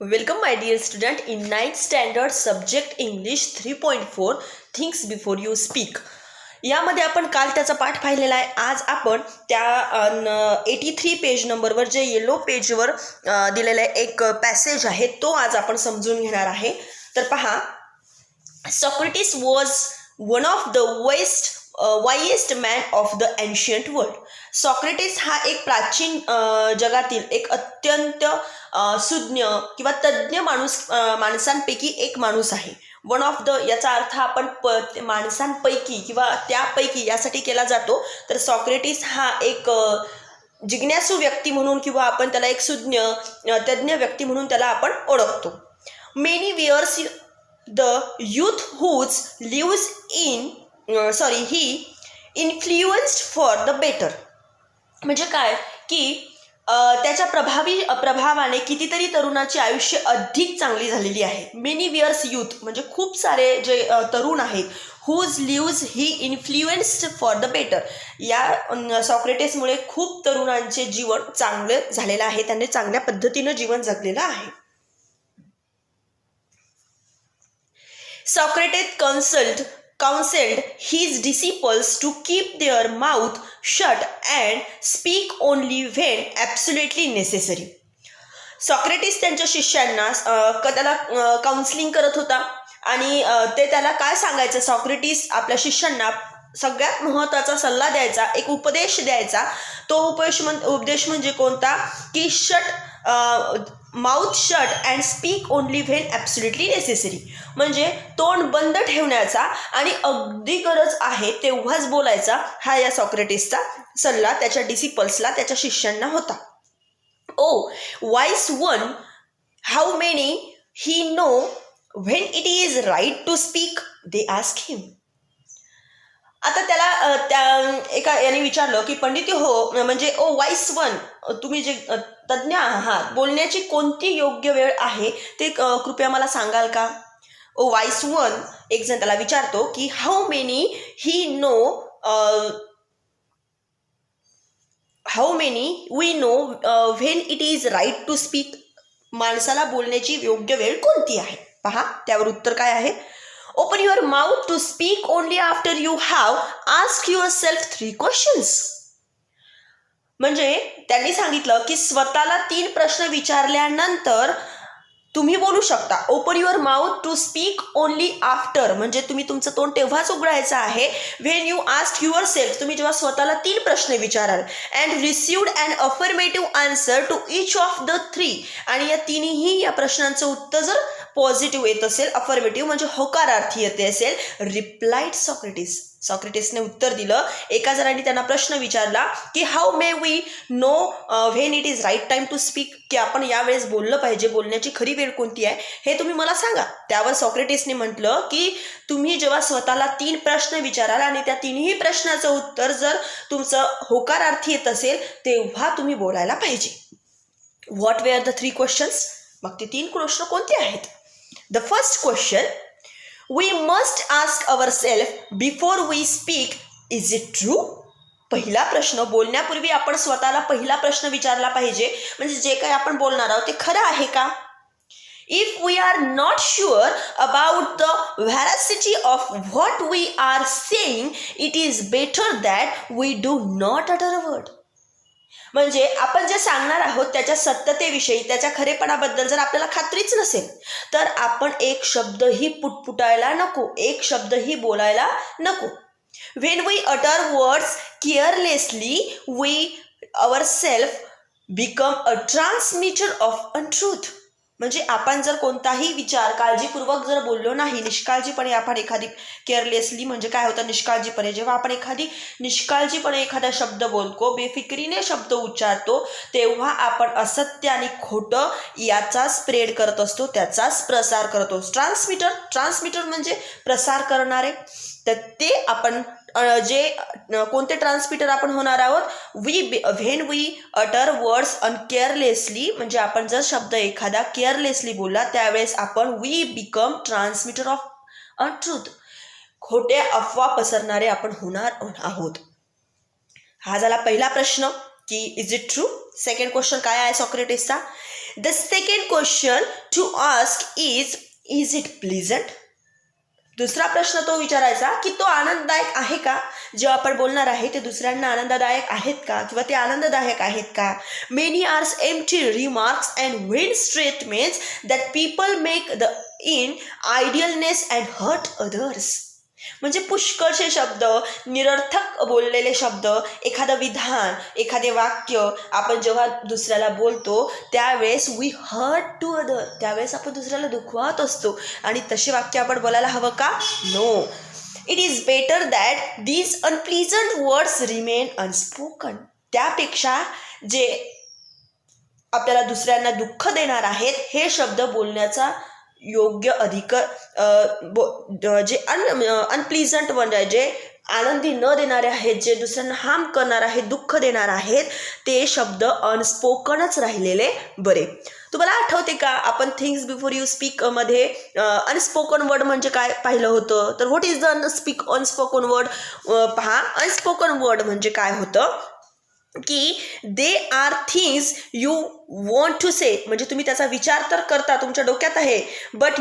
Welcome my dear student in 9th standard subject English 3.4 Things before you speak. यामध्ये आपण काल त्याचा पाठ पाहिलेला आहे. आज आपण त्या 83 पेज नंबरवर जे येलो पेजवर दिलेला एक पॅसेज आहे तो आज आपण समजून घेणार आहे. तर पहा, Socrates was one of the wisest man of the ancient world. Socrates हा एक प्राचीन जगातील एक अत्यंत सुज्ञ किंवा तज्ज्ञ माणसांपैकी एक माणूस आहे. वन ऑफ द याचा अर्थ आपण माणसांपैकी किंवा त्यापैकी यासाठी केला जातो. तर सॉक्रेटिस हा एक जिज्ञासू व्यक्ती म्हणून किंवा आपण त्याला एक सुज्ञ तज्ज्ञ व्यक्ती म्हणून त्याला आपण ओळखतो. Many were the youth whose lives he influenced for the better. म्हणजे काय की त्याच्या प्रभावाने कितीतरी तरुणाची आयुष्य अधिक चांगली झालेली आहे. मेनी वियर्स यूथ म्हणजे खूप सारे जे तरुण आहेत. Whose lives he influenced for the better. या सॉक्रेटिसमुळे खूप तरुणांचे जीवन चांगलं झालेलं आहे. त्यांनी चांगल्या पद्धतीनं जीवन जगलेलं आहे. Socrates counseled his disciples to keep their mouth shut and speak only when absolutely necessary. Socrates त्यांच्या शिष्यांना त्याला काउन्सिलिंग करत होता आणि ते त्याला काय सांगायचं. सॉक्रेटिस आपल्या शिष्यांना सगळ्यात महत्त्वाचा सल्ला द्यायचा, एक उपदेश द्यायचा. तो उपदेश म्हणजे कोणता की mouth shut and speak only when absolutely necessary. म्हणजे तोंड बंद ठेवण्याचा आणि अगदी गरज आहे तेव्हाच बोलायचा, हा या सॉक्रेटिसचा सल्ला त्याच्या डिसिपल्सला, त्याच्या शिष्यांना होता. O wise one, how many he know when it is right to speak, they ask him. आता त्याला त्या एका याने विचारलं की पंडित हो, म्हणजे ओ वाईस वन, तुम्ही जे तज्ज्ञ आहात, बोलण्याची कोणती योग्य वेळ आहे ते कृपया मला सांगाल का. ओ वाईस वन, एक जण त्याला विचारतो की how many we know when it is right to speak. माणसाला बोलण्याची योग्य वेळ कोणती आहे. पहा त्यावर उत्तर काय आहे. Open your mouth to speak only after you have asked yourself 3 questions. म्हणजे त्यांनी सांगितलं की स्वतःला 3 प्रश्न विचारल्यानंतर तुम्ही बोलू शकता. Open your mouth to speak only after, म्हणजे तुम्ही तुमचं तोंड तेव्हाच उघडायचं आहे when you ask yourself, तुम्ही जेव्हा स्वतःला 3 प्रश्न विचाराल. And received and affirmative answer to each of the 3. आणि या तिन्ही या प्रश्नांचं उत्तर जर पॉझिटिव्ह येत असेल, अफर्मेटिव्ह म्हणजे होकारार्थी येते असेल, रिप्लाइड सॉक्रेटिस, सॉक्रेटिसने उत्तर दिलं. एका जणांनी त्यांना प्रश्न विचारला की how may we know when it is right time to speak, की आपण यावेळेस बोललं पाहिजे, बोलण्याची खरी वेळ कोणती आहे हे तुम्ही मला सांगा. त्यावर सॉक्रेटिसने म्हटलं की तुम्ही जेव्हा स्वतःला 3 प्रश्न विचाराल आणि त्या तिन्ही प्रश्नाचं उत्तर जर तुमचं होकारार्थी येत असेल तेव्हा तुम्ही बोलायला पाहिजे. What were the 3 questions. मग ते 3 प्रश्न कोणते आहेत. The first question, we must ask ourselves before we speak, is it true? पहिला प्रश्न, बोलण्यापूर्वी आपण स्वतःला पहिला प्रश्न विचारला पाहिजे, म्हणजे जे काही आपण बोलणार आहोत ते खरं आहे का. If we are not sure about the veracity of what we are saying, it is better that we do not utter a word. म्हणजे आपण जे सांगणार आहोत त्याच्या सत्यतेविषयी, त्याच्या खरेपणाबद्दल जर आपल्याला खात्रीच नसेल तर आपण एक शब्दही पुटपुटायला नको, एक शब्दही बोलायला नको. When we utter words carelessly we ourselves become a transmitter of untruth. म्हणजे आपण जर कोणताही विचार काळजीपूर्वक जर बोललो नाही, निष्काळजीपणे आपण एखादी केअरलेसली म्हणजे काय होतं, निष्काळजीपणे, जेव्हा आपण निष्काळजीपणे एखादा शब्द बोलतो, बेफिक्रीने शब्द उच्चारतो, तेव्हा आपण असत्य आणि खोटं याचा स्प्रेड करत असतो, त्याचाच प्रसार करतो. ट्रान्समिटर म्हणजे प्रसार करणारे. तर ते आपण कोणते ट्रान्समिटर आपण होणार आहोत. When we utter words uncarelessly, म्हणजे आपण जर शब्द एखादा केअरलेसली बोलला त्यावेळेस आपण we become transmitter of untruth, खोट्या अफवा पसरणारे आपण होणार आहोत. हा झाला पहिला प्रश्न की is it true. Second question काय आहे सॉक्रेटिसचा. The second question to ask is it pleasant. दुसरा प्रश्न तो विचारायचा की तो आनंददायक आहे का, जेव्हा आपण बोलणार आहे ते दुसऱ्यांना आनंददायक आहेत का किंवा ते आनंददायक आहेत का. Many are empty remarks and vain statements that people make the in idleness and hurt others. म्हणजे पुष्कळसे शब्द, निरर्थक बोललेले शब्द, एखादं विधान, एखादे वाक्य आपण जेव्हा दुसऱ्याला बोलतो त्यावेळेस वी हर्ट टू अदर, त्यावेळेस आपण दुसऱ्याला दुखवत असतो. आणि तसे वाक्य आपण बोलायला हवं का? No. It is better that these unpleasant words remain unspoken. त्यापेक्षा जे आपल्याला दुसऱ्यांना दुःख देणार आहेत हे शब्द बोलण्याचा योग्य जे अनप्लीजंट म्हणजे जे आनंदी न देणारे आहेत, जे दुसऱ्यांना हार्म करणार आहेत, दुःख देणार आहेत, ते शब्द अनस्पोकनच राहिलेले बरे. तुम्हाला आठवते का आपण थिंग्स बिफोर यू स्पीक मध्ये अनस्पोकन वर्ड म्हणजे काय पाहिलं होतं? तर what is the unspoken word? पहा, अनस्पोकन वर्ड म्हणजे काय होतं की they are things you want to say, म्हणजे तुम्ही त्याचा विचार तर करता, तुमच्या डोक्यात आहे, बट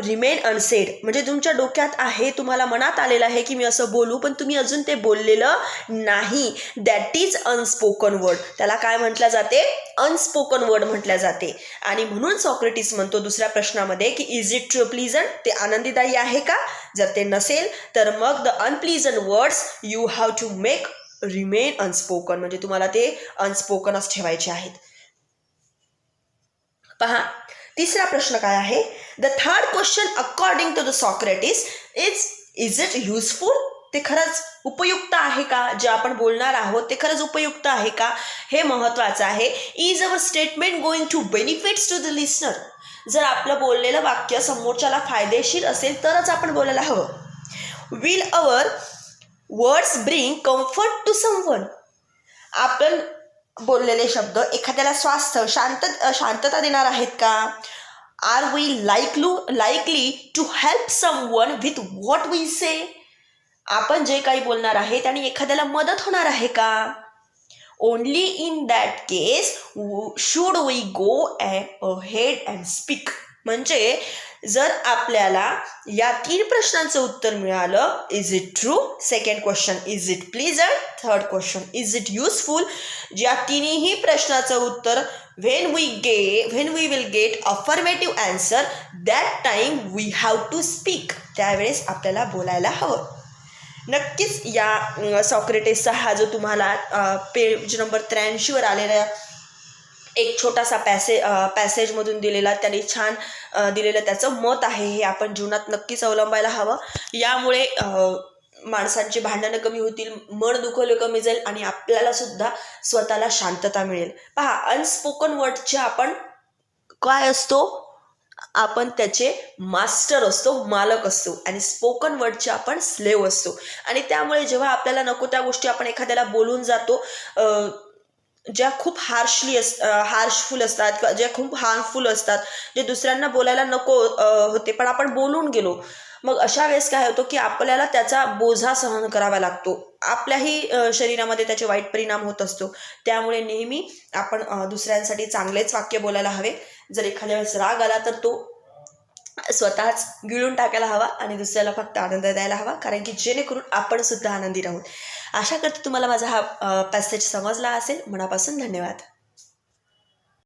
रिमेन अनसेड, म्हणजे तुमच्या डोक्यात आहे, तुम्हाला मनात आलेलं आहे की मी असं बोलू, पण तुम्ही अजून ते बोललेलं नाही. That is unspoken word. त्याला काय म्हटलं जाते? अनस्पोकन वर्ड म्हटल्या जाते. आणि म्हणून सॉक्रेटिस म्हणतो दुसऱ्या प्रश्नामध्ये की इज इट प्लीजंट, ते आनंदीदायी आहे का? जर ते नसेल तर मग the unpleasant words you have to make remain unspoken, म्हणजे तुम्हाला ते अनस्पोकनच ठेवायचे आहेत. पहा, तिसरा प्रश्न काय आहे? The third question according to the Socrates is it useful. ते खरंच उपयुक्त आहे का? जे आपण बोलणार आहोत ते खरंच उपयुक्त आहे का? हे महत्त्वाचं आहे. Is our statement going to benefits to the listener. जर आपलं बोललेलं वाक्य समोरच्याला फायदेशीर असेल तरच आपण बोलायला हवं. Will our words bring comfort to someone. आपण बोललेले शब्द एखाद्याला स्वास्थ्य, शांतता देणार आहेत का? Are we likely to help someone with what we say. आपण जे काही बोलणार आहे त्याने एखाद्याला मदत होणार आहे का? Only in that case should we go ahead and speak. म्हणजे जर आपल्याला या 3 प्रश्नांचं उत्तर मिळालं, is it true, second question is it pleasant, third question is it useful, या तिन्ही प्रश्नाचं उत्तर when we will get affirmative answer, that time we have to speak, त्यावेळेस आपल्याला बोलायला हवं. नक्कीच या सॉक्रेटिसचा हा जो तुम्हाला पेज नंबर 83 वर आलेला एक छोटासा पॅसेजमधून दिलेला, त्याने छान दिलेलं त्याचं मत आहे, हे आपण जीवनात नक्कीच अवलंबायला हवं. यामुळे माणसांची भांडणं कमी होतील, मन दुखवलं कमी जाईल आणि आपल्याला सुद्धा स्वतःला शांतता मिळेल. पहा, अनस्पोकन वर्डचे आपण काय असतो? आपण त्याचे मास्टर असतो, मालक असतो, आणि स्पोकन वर्डचे आपण स्लेव असतो. आणि त्यामुळे जेव्हा आपल्याला नको त्या गोष्टी आपण एखाद्याला बोलून जातो, ज्या खूप हार्शफुल असतात किंवा ज्या खूप हार्मफुल असतात, जे दुसऱ्यांना बोलायला नको होते पण आपण बोलून गेलो, मग अशा वेळेस काय होतं की आपल्याला त्याचा बोझा सहन करावा लागतो, आपल्याही शरीरामध्ये त्याचे वाईट परिणाम होत असतो. त्यामुळे नेहमी आपण दुसऱ्यांसाठी चांगलेच वाक्य बोलायला हवे. जर एखाद्या वेळेस राग आला तर तो स्वतःच गिळून टाकायला हवा आणि दुसऱ्याला फक्त आनंद द्यायला हवा, कारण की जेणेकरून आपण सुद्धा आनंदी राहू. आशा करते तुम्हाला माझा हा पॅसेज समजला असेल. मनापासून धन्यवाद.